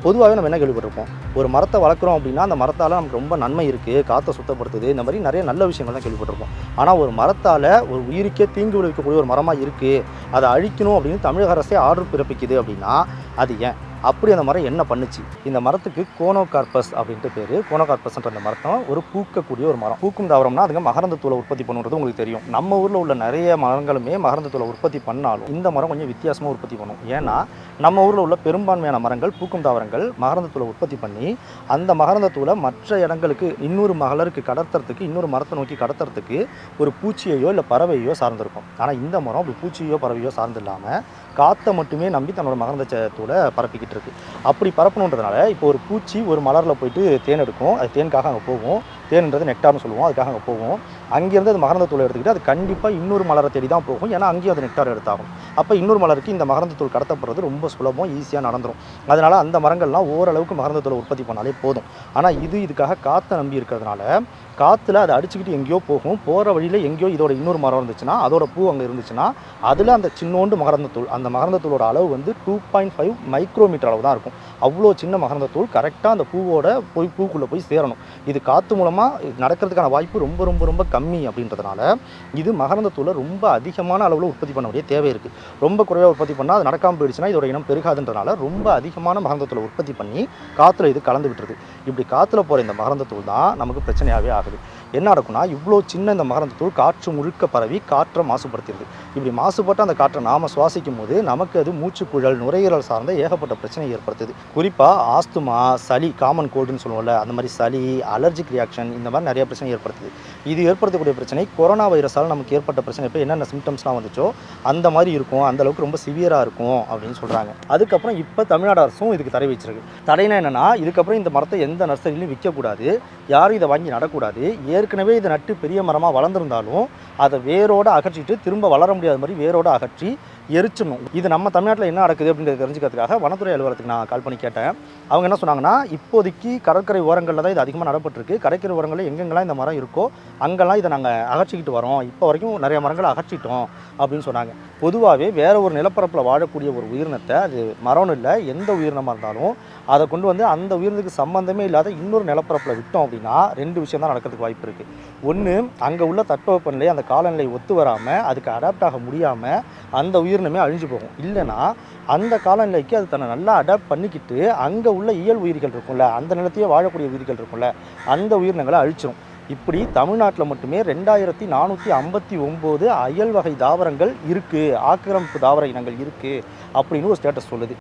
பொதுவாகவே நம்ம என்ன கேள்விப்பட்டிருப்போம், ஒரு மரத்தை வளர்க்குறோம் அப்படின்னா அந்த மரத்தால் நமக்கு ரொம்ப நன்மை இருக்குது, காற்றை சுத்தப்படுத்துது, இந்த மாதிரி நிறைய நல்ல விஷயங்கள் தான் கேள்விப்பட்டிருப்போம். ஆனால் ஒரு மரத்தால் ஒரு உயிருக்கே தீங்கு விளைவிக்கக்கூடிய ஒரு மரமாக இருக்குது, அதை அழிக்கணும் அப்படின்னு தமிழக அரசே ஆர்டர் பிறப்பிக்குது அப்படின்னா அது ஏன்? அப்படி அந்த மரம் என்ன பண்ணுச்சு? இந்த மரத்துக்கு கோனோகார்பஸ் அப்படின்ட்டு பேர். கோனோகார்பஸ்ன்ற அந்த மரத்தம் ஒரு பூக்கக்கூடிய ஒரு மரம். பூக்கும் தாவரம்னா அதுங்க மகரந்த தூளை உற்பத்தி பண்ணுறது உங்களுக்கு தெரியும். நம்ம ஊரில் உள்ள நிறைய மரங்களுமே மகரந்த தூளை உற்பத்தி பண்ணாலும் இந்த மரம் கொஞ்சம் வித்தியாசமாக உற்பத்தி பண்ணும். ஏன்னா நம்ம ஊரில் உள்ள பெரும்பான்மையான மரங்கள் பூக்கும் தாவரங்கள் மகரந்த தூளை உற்பத்தி பண்ணி அந்த மகரந்த தூளை மற்ற இடங்களுக்கு இன்னொரு மலருக்கு கடத்துறதுக்கு, இன்னொரு மரத்தை நோக்கி கடத்துறதுக்கு ஒரு பூச்சியையோ இல்லை பறவையோ சார்ந்திருக்கும். ஆனால் இந்த மரம் அப்படி பூச்சியோ பறவையோ சார்ந்து இல்லாமல் காற்றை மட்டுமே நம்பி தன்னோட மகரந்த தூளை பரப்பிக்கிட்டு இருக்கு. அப்படி பரப்பணுன்றதுனால இப்போ ஒரு பூச்சி ஒரு மலரில் போயிட்டு தேன் எடுக்கும், அது தேனுக்காக அங்கே போகும், தேன்ன்றது நெக்டார்னு சொல்லுவோம், அதுக்காக அங்கே போகும். அங்கேருந்து அது மகரந்த தூளை எடுத்துக்கிட்டு அது கண்டிப்பாக இன்னொரு மலரை தேடி தான் போகும், ஏன்னா அங்கேயும் அது நெக்டார் எடுத்தாகும். அப்போ இன்னொரு மலருக்கு இந்த மகரந்த தூள் கடத்தப்படுறது ரொம்ப சுலபம், ஈஸியாக நடந்துடும். அதனால் அந்த மரங்கள்லாம் ஓரளவுக்கு மகரந்த தூளை உற்பத்தி பண்ணாலே போதும். ஆனால் இதுக்காக காற்றை நம்பி இருக்கிறதுனால காற்றுல அதை அடிச்சுக்கிட்டு எங்கேயோ போகும், போகிற வழியில் எங்கேயோ இதோட இன்னொரு மரம் இருந்துச்சுன்னா, அதோட பூ அங்கே இருந்துச்சுன்னா அதில் அந்த சின்னோண்டு மகரந்த தூள், அந்த மகரந்த தூளோட அளவு வந்து 2.5 மைக்ரோமீட்டர் அளவு தான் இருக்கும். அவ்வளோ சின்ன மகரந்த தூள் கரெக்டாக அந்த பூவோட பூக்குள்ளே போய் சேரணும். இது காற்று மூலமாக நடக்கிறதுக்கான வாய்ப்பு ரொம்ப ரொம்ப ரொம்ப கம்மி அப்படின்றதுனால இது மகரந்த தூளை ரொம்ப அதிகமான அளவில் உற்பத்தி பண்ண வேண்டிய தேவை இருக்குது. ரொம்ப குறைவாக உற்பத்தி பண்ணால் அது நடக்காமல் போயிடுச்சுன்னா இதோட இனம் பெருகாதுன்றதுனால ரொம்ப அதிகமான மகரந்த தூளை உற்பத்தி பண்ணி காற்றுல இது கலந்து விட்டுருது. இப்படி காற்றுல போகிற இந்த மகரந்த தூள் தான் நமக்கு பிரச்சனையாகவே ஆகுது. என்ன நடக்கும்னா, இவ்வளோ சின்ன இந்த மகரந்த தூள் காற்று முழுக்க பரவி காற்றை மாசுபடுத்திடுது. இப்படி மாசுபட்ட அந்த காற்றை நாம் சுவாசிக்கும் போது நமக்கு அது மூச்சுக்குழல், நுரையீரல் சார்ந்த ஏகப்பட்ட பிரச்சனை ஏற்படுத்துது. குறிப்பாக ஆஸ்துமா, சளி, காமன் கோல்டுன்னு சொல்லுவோம்ல, அந்த மாதிரி சளி, அலர்ஜிக் ரியாக்ஷன், இந்த மாதிரி நிறைய பிரச்சனை ஏற்படுத்துது. இது ஏற்படுத்தக்கூடிய பிரச்சனை கொரோனா வைரஸால் நமக்கு ஏற்பட்ட பிரச்சனை இப்போ என்னென்ன சிம்டம்ஸ்லாம் வந்துச்சோ அந்த மாதிரி இருக்கும், அந்த அளவுக்கு ரொம்ப சிவியராக இருக்கும் அப்படின்னு சொல்கிறாங்க. அதுக்கப்புறம் இப்போ தமிழ்நாடு அரசும் இதுக்கு தடை வச்சிருக்கு. தடைனா என்னென்னா, இதுக்கப்புறம் இந்த மரத்தை எந்த நர்சரிலையும் விற்கக்கூடாது, யாரும் இதை வாங்கி நடக்கூடாது. ஏற்கனவே இதை நட்டு பெரிய மரமாக வளர்ந்துருந்தாலும் அதை வேரோடு அகற்றிட்டு திரும்ப வளர முடியாத மாதிரி வேரோடு அகற்றி எரிச்சிடணும். இது நம்ம தமிழ்நாட்டில் என்ன நடக்குது அப்படின்றத தெரிஞ்சுக்கிறதுக்காக வனத்துறை அலுவலகத்துக்கு நான் கால் பண்ணி கேட்டேன். அவங்க என்ன சொன்னாங்கன்னா, இப்போதைக்கு கடற்கரை ஓரங்களில் தான் இது அதிகமாக நடப்பட்டிருக்கு, கடற்கரை ஓரங்களில் எங்கெங்கெல்லாம் இந்த மரம் இருக்கோ அங்கெல்லாம் இதை நாங்கள் அகற்றிக்கிட்டு வரோம், இப்போ வரைக்கும் நிறைய மரங்களை அகற்றிட்டோம் அப்படின்னு சொன்னாங்க. பொதுவாகவே வேறு ஒரு நிலப்பரப்பில் வாழக்கூடிய ஒரு உயிரினத்தை, அது மரம்னு இல்லை எந்த உயிரினமாக இருந்தாலும் அதை கொண்டு வந்து அந்த உயிரினத்துக்கு சம்மந்தமே இல்லாத இன்னொரு நிலப்பரப்பில் விட்டோம் அப்படின்னா ரெண்டு விஷயம் தான் நடக்கிறதுக்கு வாய்ப்பு இருக்குது. ஒன்று, அங்கே உள்ள தட்பவெப்பநிலை அந்த காலநிலை ஒத்து வராமல் அதுக்கு அடாப்ட் ஆக முடியாமல் அந்த உயிரினமே அழிஞ்சு போகும். இல்லைனா அந்த காலநிலைக்கு அது தன்னை நல்லா அடாப்ட் பண்ணிக்கிட்டு அங்கே உள்ள இயல் உயிர்கள் இருக்கும்ல, அந்த நிலத்தையே வாழக்கூடிய உயிர்கள் இருக்கும்ல, அந்த உயிரினங்களை அழிச்சிடும். இப்படி தமிழ்நாட்டில் மட்டுமே 2459 அயல் வகை தாவரங்கள் இருக்குது, ஆக்கிரமிப்பு தாவர இனங்கள் இருக்குது அப்படின்னு ஒரு ஸ்டேட்டஸ் சொல்லுது.